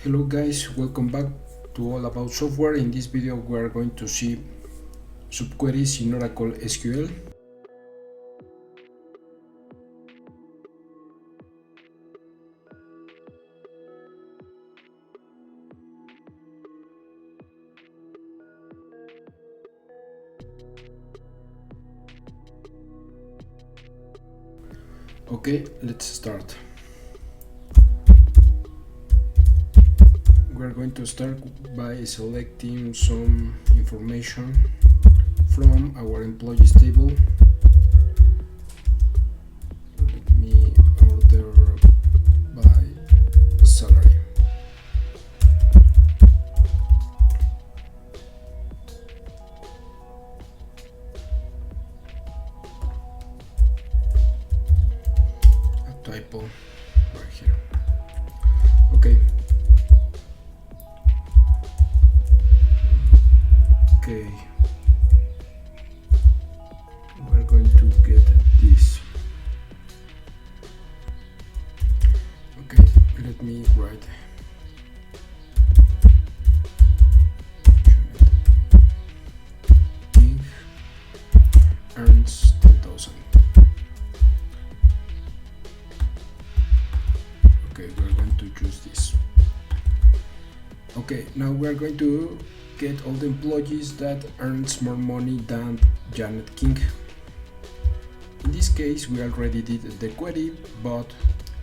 Hello guys, welcome back to All About Software. In this video we are going to see subqueries in Oracle SQL. Okay, let's start. We are going to start by selecting some information from our employees table. Let me order by salary. A typo right here. Okay. Okay, we're going to get this. Okay, let me write King earns 10,000. Okay, we're going to choose this. Okay, now we're going to get all the employees that earns more money than Janet King. In this case we already did the query, but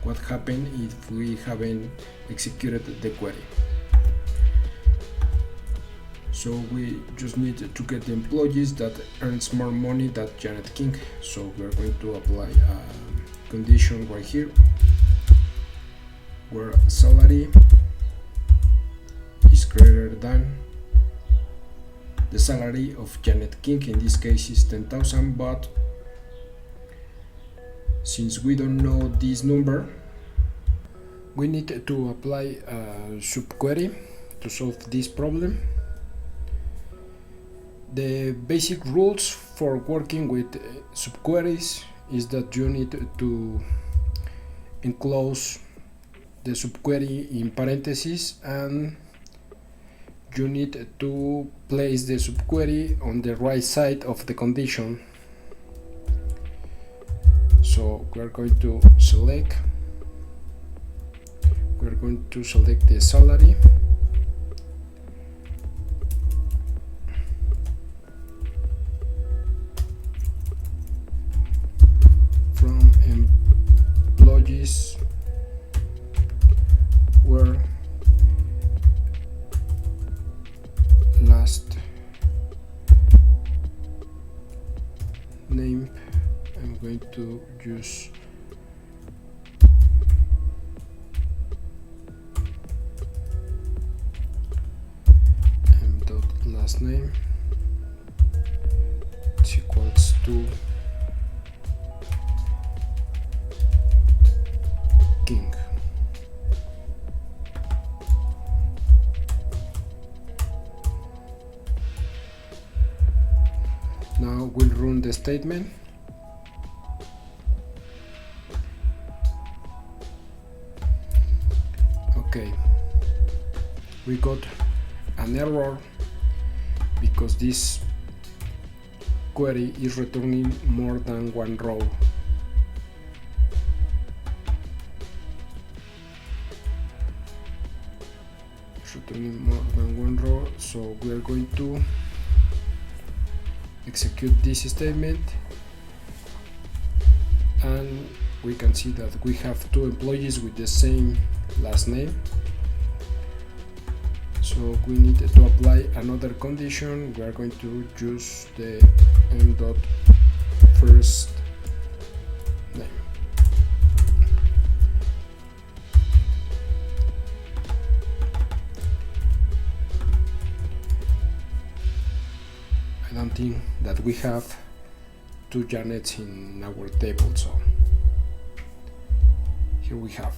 what happened if we haven't executed the query? So we just need to get the employees that earns more money than Janet King. So we're going to apply a condition right here where salary is greater than the salary of Janet King. In this case is 10,000, but since we don't know this number, we need to apply a subquery to solve this problem. The basic rules for working with subqueries is that you need to enclose the subquery in parentheses, and you need to place the subquery on the right side of the condition. So we're going to select the salary, from employees where last name. I'm going to use last name is equals to King. Now we'll run the statement. Okay, we got an error because this query is returning more than one row. It's returning more than one row, so we are going to execute this statement, and we can see that we have two employees with the same last name. So we need to apply another condition. We are going to use the m.first name. I don't think that we have two Janets in our table, so here we have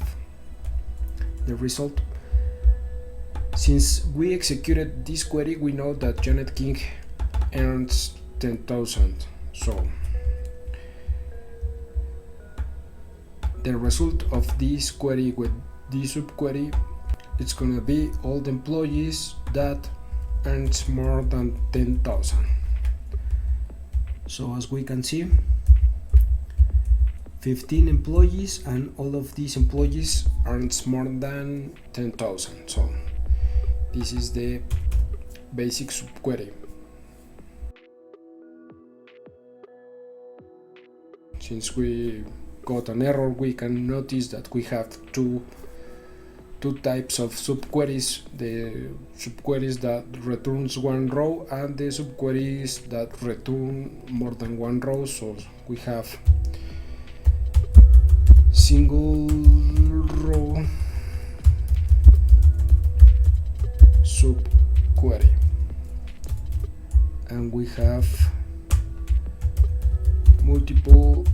the result. Since we executed this query, we know that Janet King earns 10,000. So the result of this query with this subquery it's gonna be all the employees that earns more than 10,000. So as we can see, 15 employees, and all of these employees earns more than 10,000. So this is the basic subquery. Since we got an error, we can notice that we have two types of subqueries: the subqueries that returns one row and the subqueries that return more than one row. So we have single row subquery, and we have multiple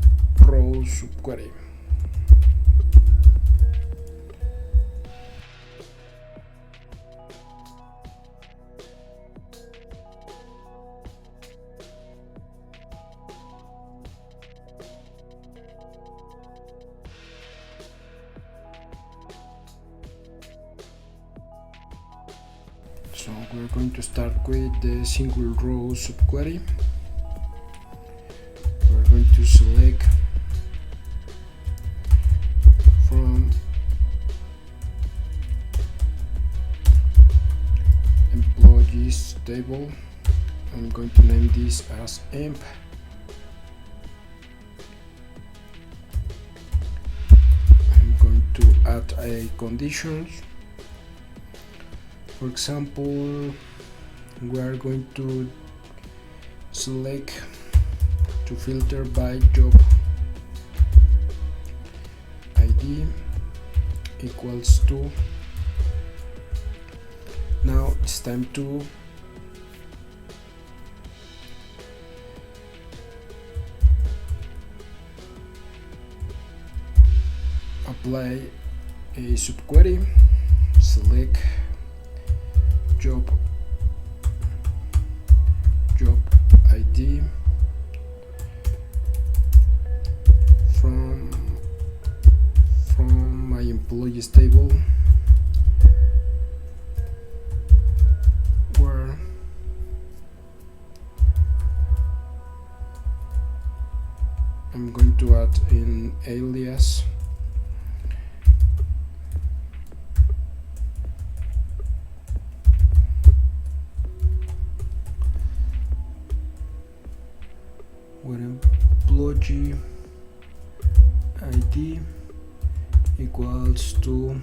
row subquery. So we're going to start with the single row subquery. We're going to select from employees table. I'm going to name this as emp. I'm going to add a conditions. For example, we are going to select to filter by job ID equals to. Now it's time to apply a subquery. Select job ID from my employees table, where I'm going to add an alias where employee ID equals to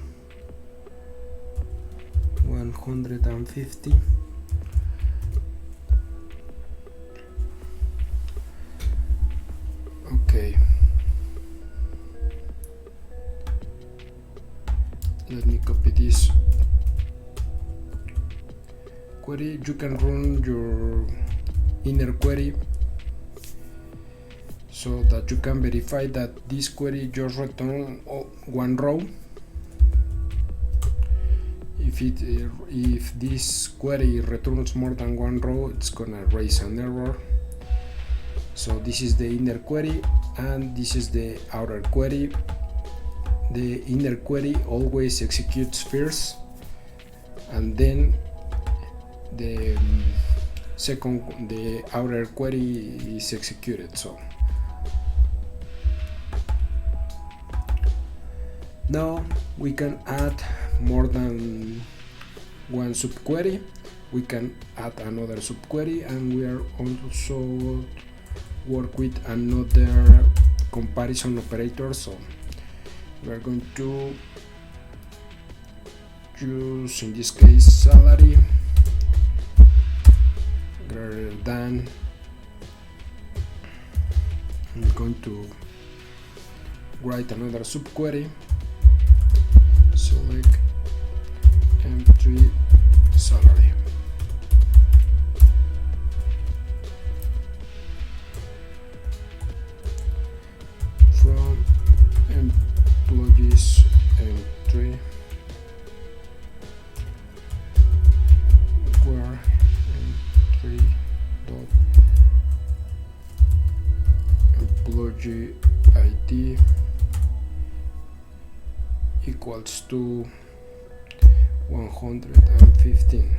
150. Okay, let me copy this query. You can run your inner query so that you can verify that this query just returns one row. If this query returns more than one row, it's gonna raise an error. So this is the inner query and this is the outer query. The inner query always executes first, and then the outer query is executed. So now we can add more than one subquery. We can add another subquery, and we are also work with another comparison operator. So we are going to use, in this case, salary greater than. I'm going to write another subquery. Select M3 salary. From employees M3, where M3 dot employee ID equals to 115.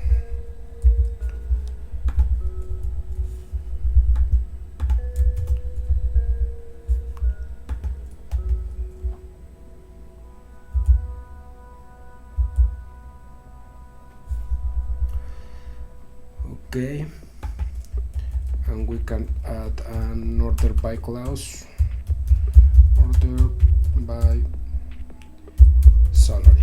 Okay, and we can add an order by clause, order by salary.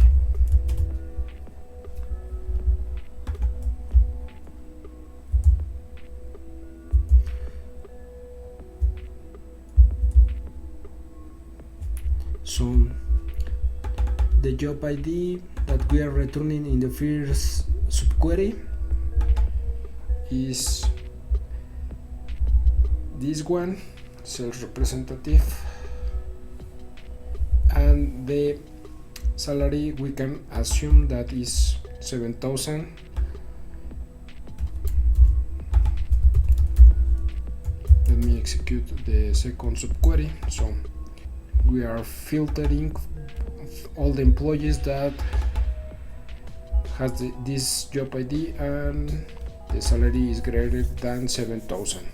So the job ID that we are returning in the first subquery is this one, sales representative, and the salary we can assume that is 7,000. Let me execute the second subquery. So we are filtering all the employees that has this job ID and the salary is greater than 7,000.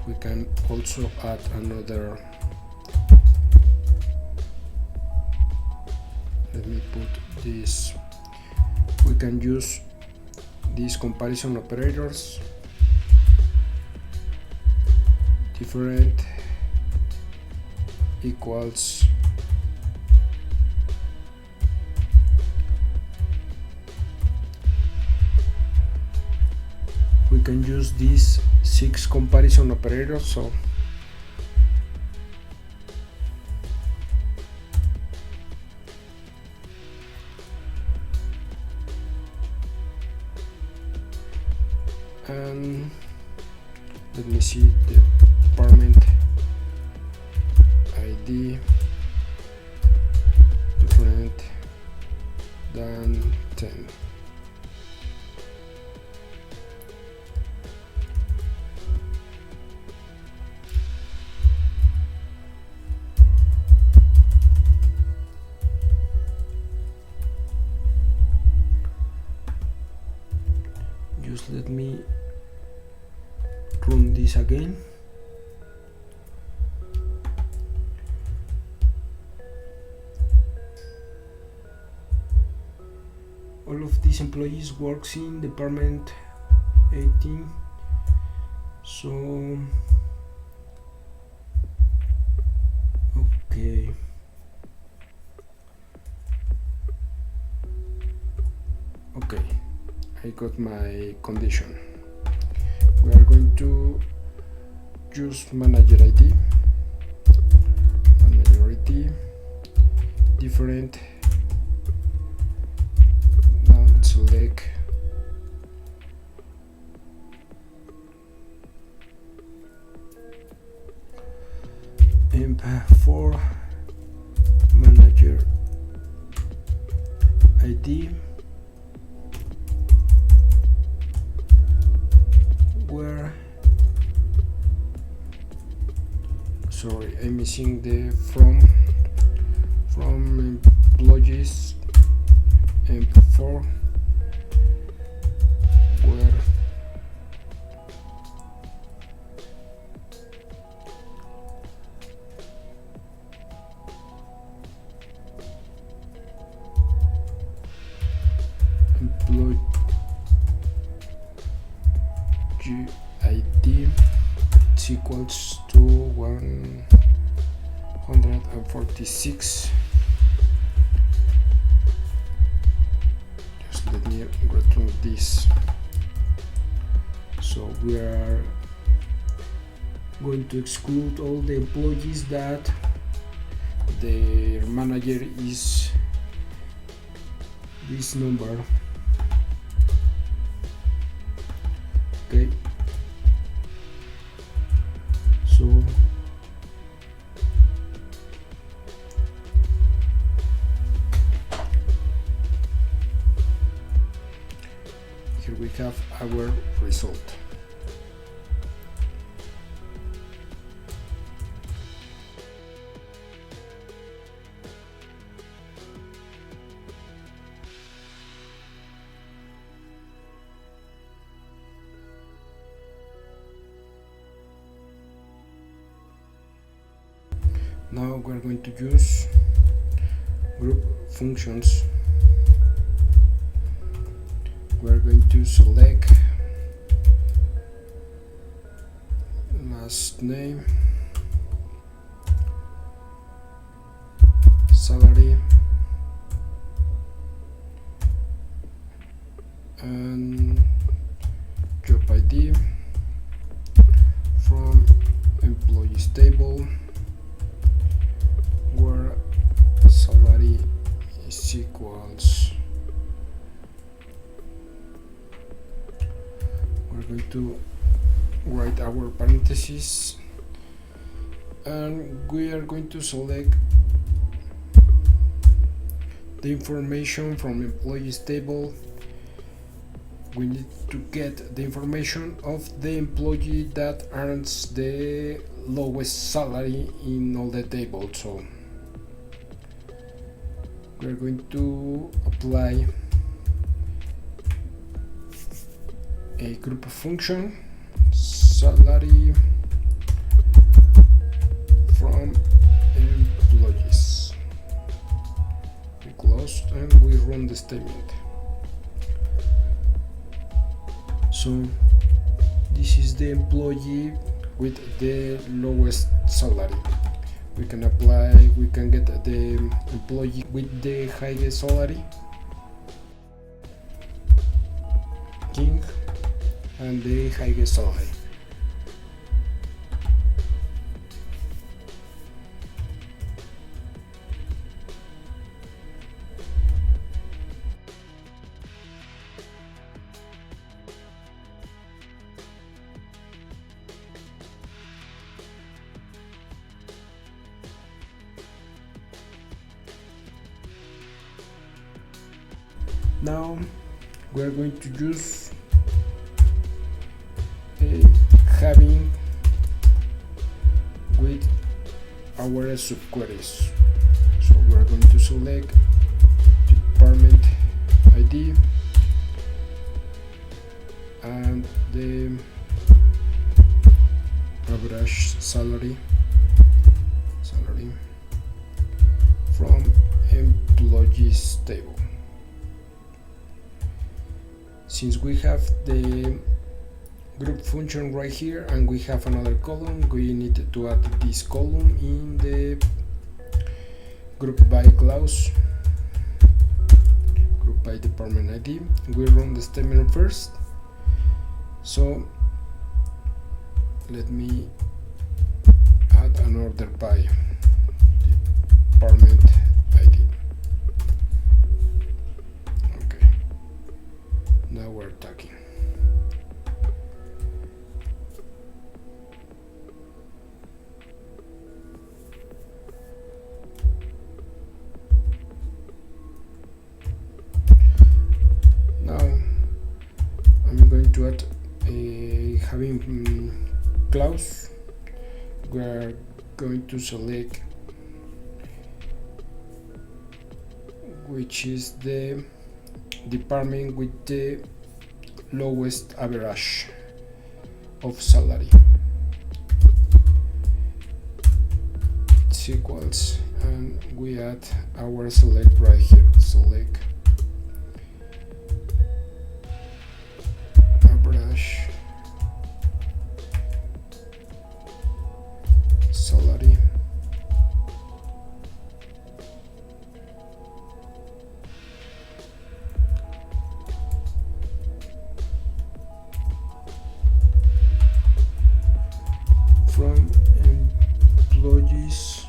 We can also add another, let me put this, we can use these comparison operators, different equals we can use these 6 comparison operators. So and let me see the department ID different than 10. Just let me run this again. All of these employees works in department 18. So okay. Okay, I got my condition. We are going to use manager ID, different, and select imp4 manager ID where, sorry, I'm missing the from employees imp4 where employee ID is equals to 146. Just let me return this. So we are going to exclude all the employees that their manager is this number. Okay, so here we have our result. Now we're going to use group functions. We're going to select last name, salary, and job ID from employees table, where salary is equals, we're going to write our parentheses, and we are going to select the information from employees table. We need to get the information of the employee that earns the lowest salary in all the tables. So we're going to apply a group function, salary from employees. We close and we run the statement. So this is the employee with the lowest salary. We can get the employee with the highest salary, king, and the highest salary. Now we are going to use having with our subqueries. So we are going to select department ID and the average salary from employees table. Since we have the group function right here and we have another column, we need to add this column in the group by clause, group by department ID. We run the statement first. So let me add an order by department ID. Okay, now we're talking. Now I'm going to add a having clause. We're going to select which is the department with the lowest average of salary. It's equals, and we add our select right here. Select average salary from employees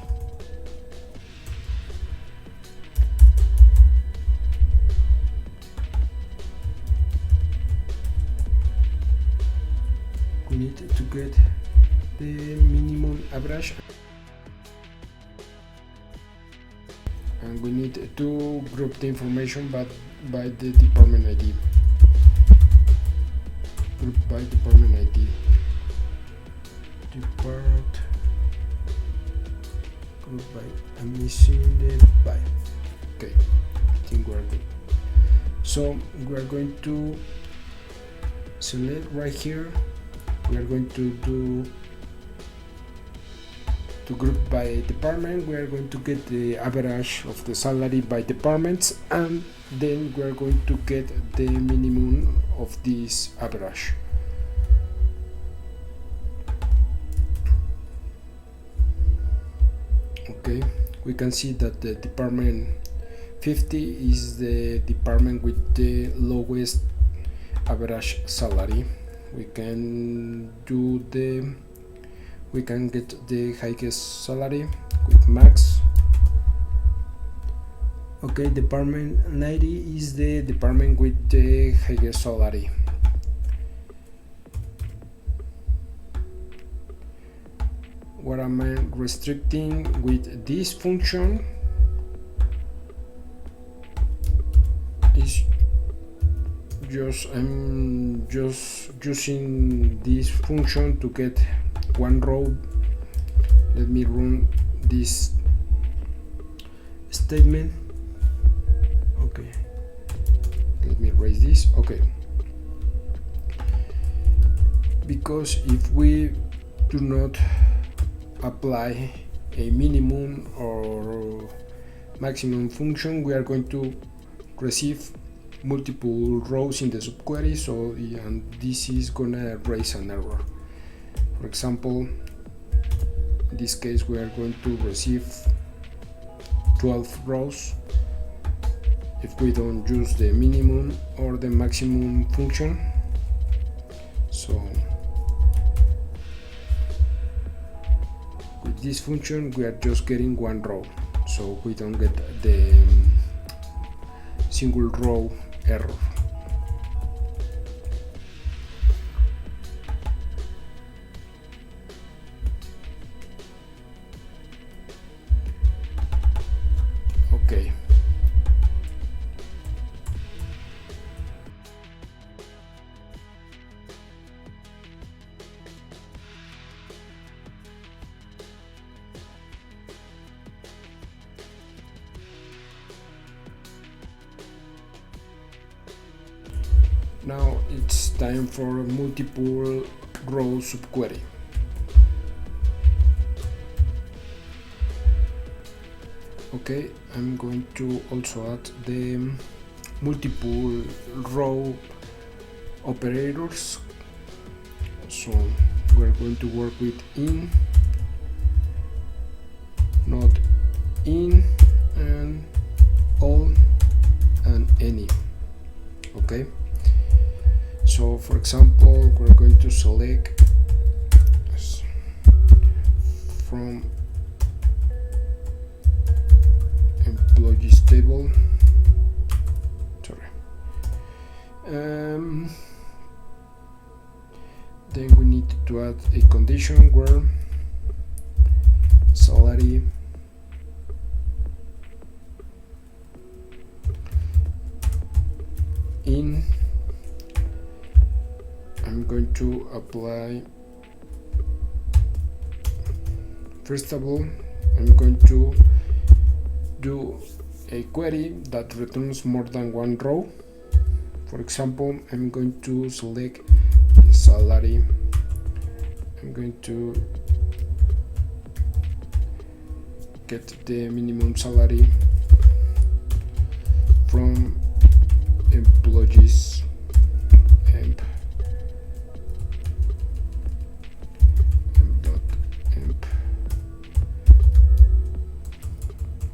we need to get the minimum average, and we need to group the information but by the department ID. Group by department ID. Depart group by, I'm missing the by. Okay, I think we're good. So we're going to select right here. We are going to to group by department, we are going to get the average of the salary by departments, and then we are going to get the minimum of this average. Okay, we can see that the department 50 is the department with the lowest average salary. We can get the highest salary with max. Okay, department 90 is the department with the highest salary. What am I restricting with this function is I'm just using this function to get one row. Let me run this statement. Okay, let me erase this. Okay, because if we do not apply a minimum or maximum function, we are going to receive multiple rows in the subquery, so and this is gonna raise an error. For example, in this case we are going to receive 12 rows if we don't use the minimum or the maximum function. So with this function we are just getting one row, so we don't get the single row error. Okay. Now it's time for a multiple row subquery. Okay, I'm going to also add the multiple row operators. So we're going to work with in, not in, and all, and any. Okay. So for example, we're going to select from employees table. Sorry. Then we need to add a condition where salary in. I'm going to apply, first of all, I'm going to do a query that returns more than one row. For example, I'm going to select the salary. I'm going to get the minimum salary from employees emp.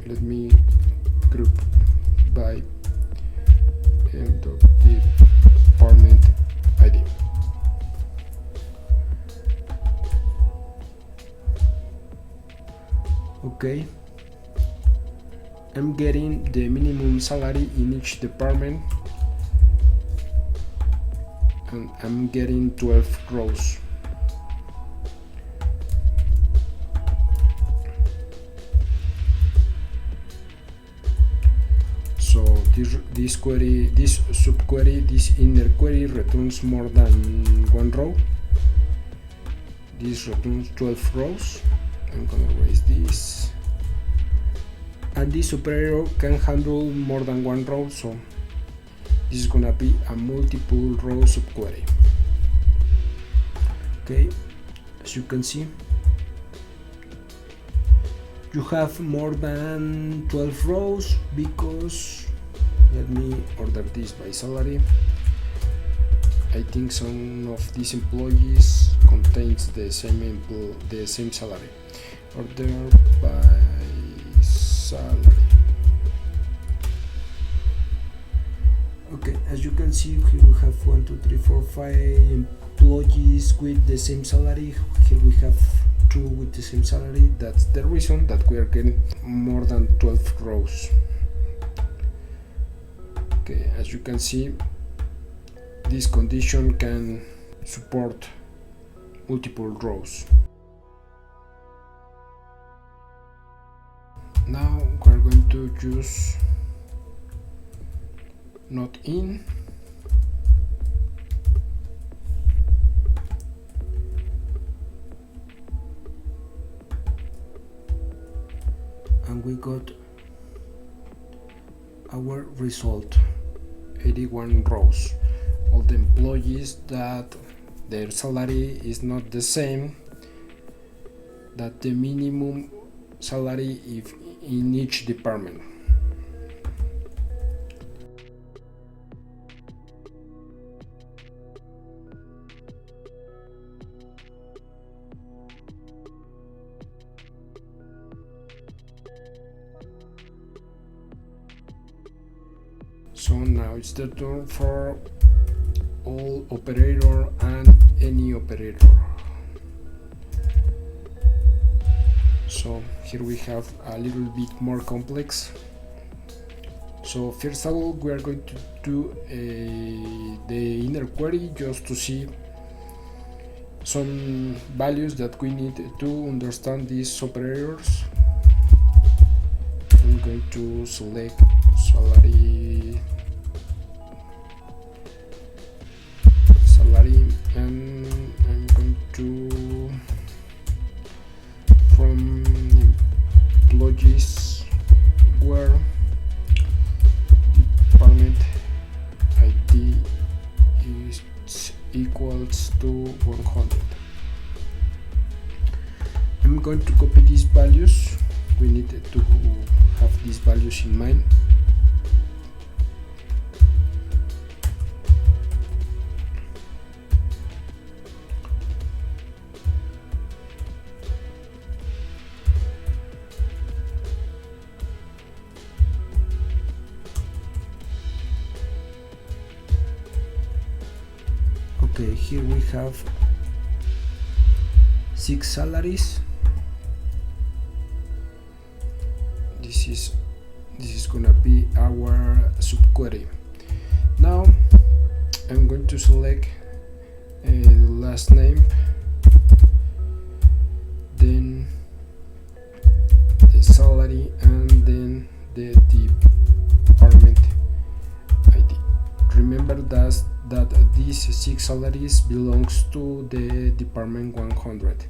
Let me group by department ID. Okay, I'm getting the minimum salary in each department, and I'm getting 12 rows. So this subquery, this inner query returns more than one row. This returns 12 rows. I'm gonna erase this. And this operator can handle more than one row, so this is gonna be a multiple row subquery. Okay, as you can see, you have more than 12 rows, because let me order this by salary. I think some of these employees contains the same salary. Order by salary. Okay, as you can see, here we have 1, 2, 3, 4, 5 employees with the same salary. Here we have 2 with the same salary. That's the reason that we are getting more than 12 rows. Okay, as you can see, this condition can support multiple rows. Now we're going to use not in. And we got our result, 81 rows. All the employees that their salary is not the same, that the minimum salary if in each department. So now it's the turn for all operator and any operator. So here we have a little bit more complex. So first of all, we are going to do the inner query just to see some values that we need to understand these operators. I'm going to select salary, and I'm going to, from employees, where department ID is equals to 100. I'm going to copy these values. We need to have these values in mind. Okay, here we have 6 salaries. This is gonna be our subquery. Now I'm going to select last name, then the salary, and then the department ID. Remember that these 6 salaries belongs to the department 100.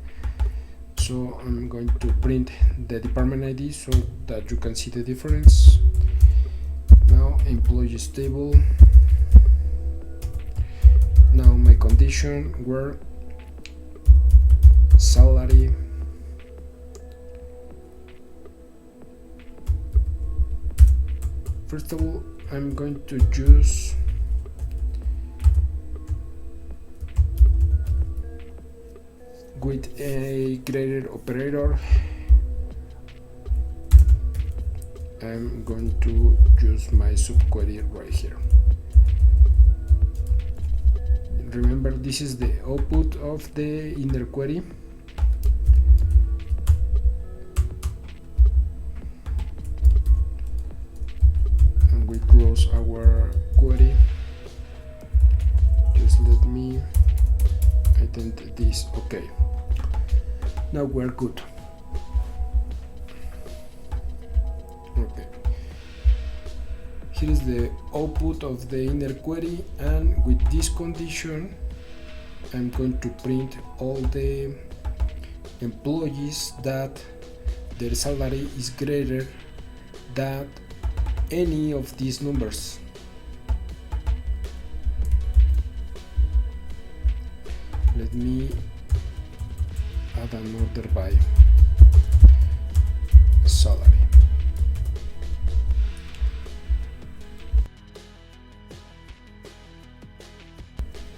So I'm going to print the department ID so that you can see the difference. Now employees table. Now my condition were salary first of all, I'm going to use with a greater operator. I'm going to use my subquery right here. Remember, this is the output of the inner query. And we close our query. Just let me indent this. Okay. Now we're good. Okay. Here is the output of the inner query, and with this condition I'm going to print all the employees that their salary is greater than any of these numbers. Let me add an order by. salary.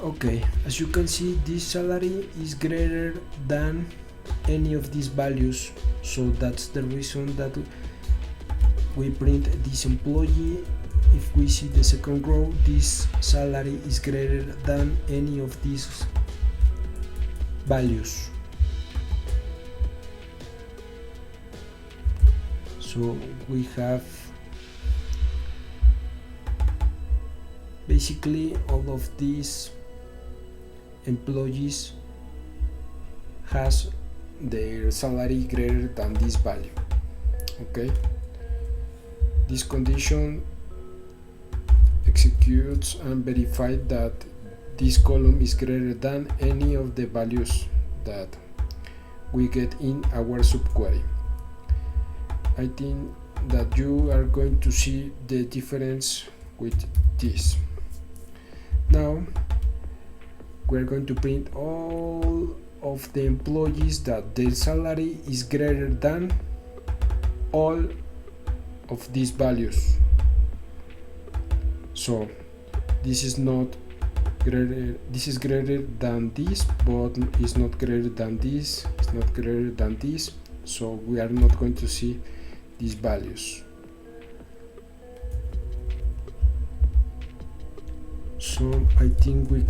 Okay, as you can see, this salary is greater than any of these values, so that's the reason that we print this employee. If we see the second row, this salary is greater than any of these values. So we have basically all of these employees has their salary greater than this value. Okay, this condition executes and verifies that this column is greater than any of the values that we get in our subquery. I think that you are going to see the difference with this. Now we're going to print all of the employees that their salary is greater than all of these values. So this is not greater, this is greater than this, but it's not greater than this, it's not greater than this, so we are not going to see these values. So I think we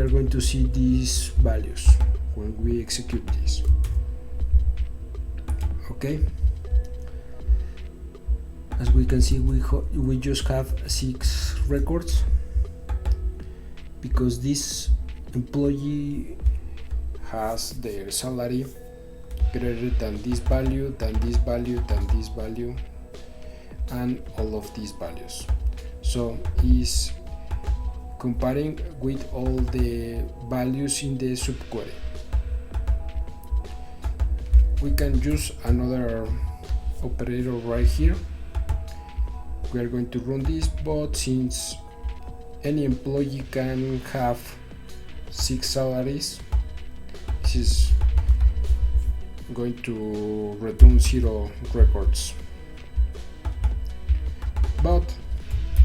are going to see these values when we execute this. Okay, as we can see, we just have 6 records because this employee has their salary greater than this value, than this value, than this value, and all of these values. So is comparing with all the values in the subquery. We can use another operator right here. We are going to run this, but since any employee can have 6 salaries, this is going to return 0 records. But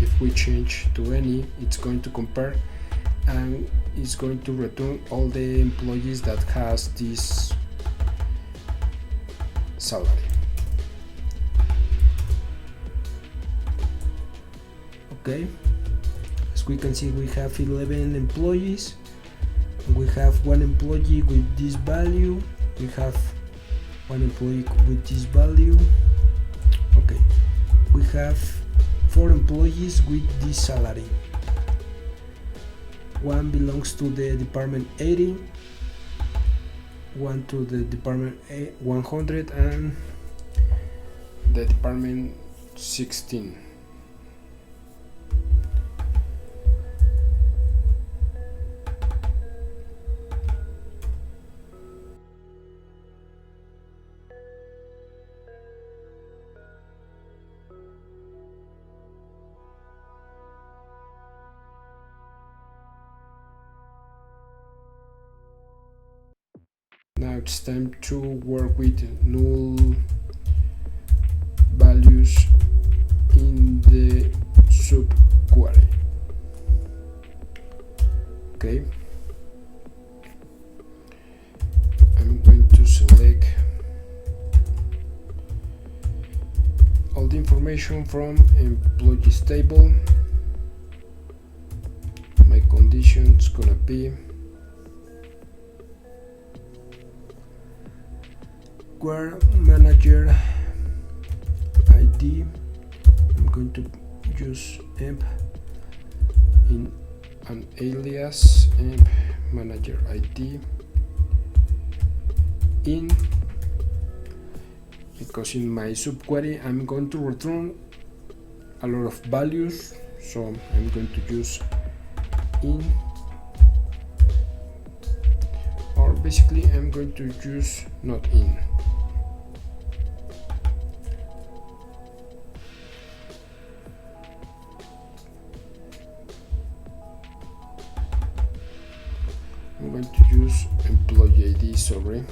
if we change to any, it's going to compare and it's going to return all the employees that has this salary. Okay, as we can see, we have 11 employees. We have 1 employee with this value. We have 1 employee with this value. Okay, we have 4 employees with this salary. 1 belongs to the department 80, 1 to the department 100, and the department 16. Now it's time to work with null values in the subquery. Okay, I'm going to select all the information from employees table. My condition is gonna be where manager ID. I'm going to use emp in an alias emp manager ID in, because in my subquery I'm going to return a lot of values, so I'm going to use in, or basically I'm going to use not in. I'm going to use employee ID, sorry.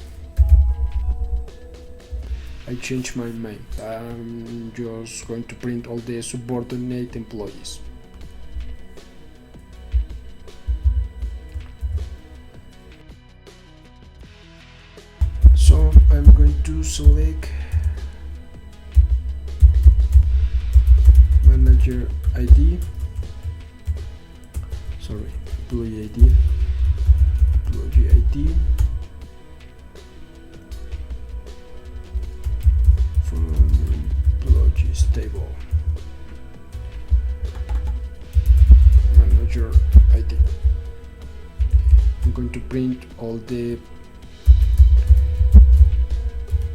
I changed my mind. I'm just going to print all the subordinate employees. So I'm going to select manager ID, employee ID, from employees table, manager ID. I'm going to print all the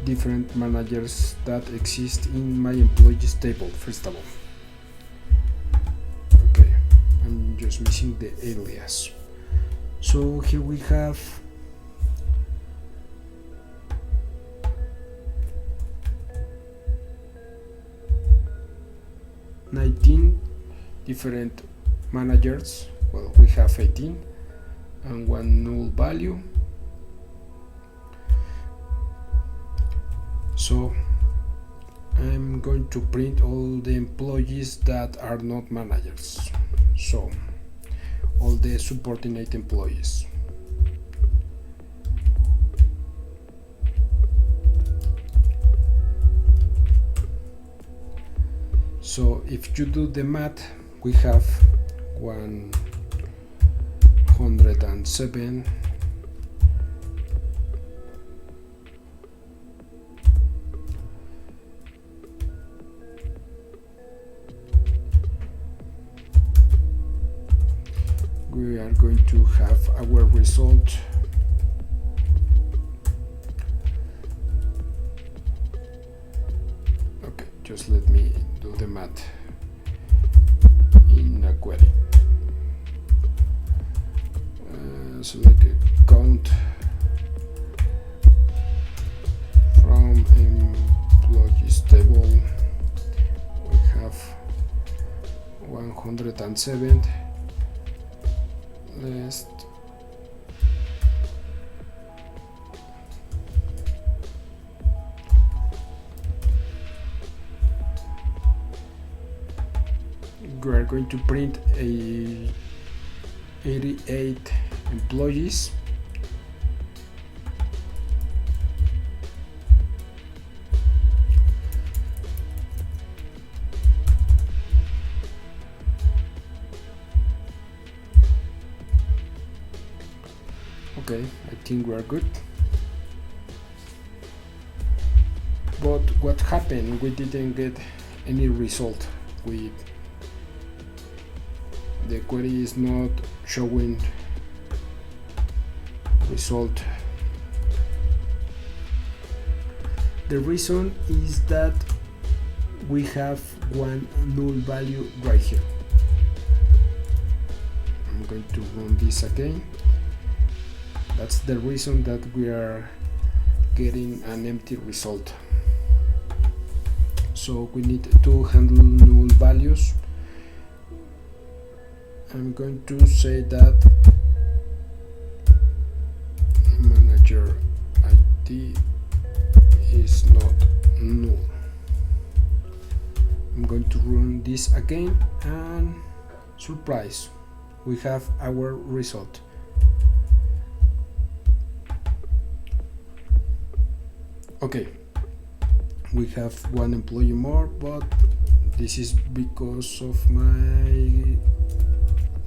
different managers that exist in my employees table first of all. Okay, I'm just missing the alias. So here we have different managers. Well, we have 18 and one null value. So I'm going to print all the employees that are not managers, so all the subordinate employees. So if you do the math, we have 107 we are going to have our result okay, just let me do the math in a query. Select a count from employees table. We have 107 list we are going to print 88 employees. Okay, I think we are good. But what happened? We didn't get any result. The query is not showing result. The reason is that we have one null value right here. I'm going to run this again. That's the reason that we are getting an empty result. So we need to handle null values. I'm going to say that manager ID is not null. I'm going to run this again and surprise, we have our result. Okay, we have one employee more, but this is because of my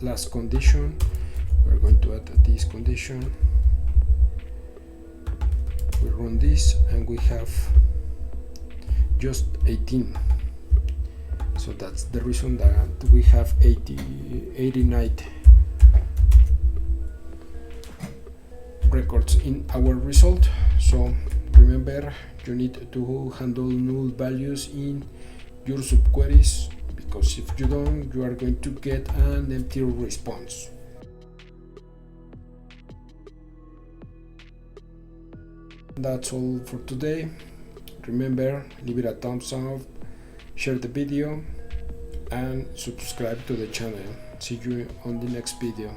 last condition. We're going to add this condition. We run this and we have just 18. So that's the reason that we have 89 records in our result. So remember, you need to handle null values in your subqueries, because if you don't, you are going to get an empty response. That's all for today. Remember, leave it a thumbs up, share the video, and subscribe to the channel. See you on the next video.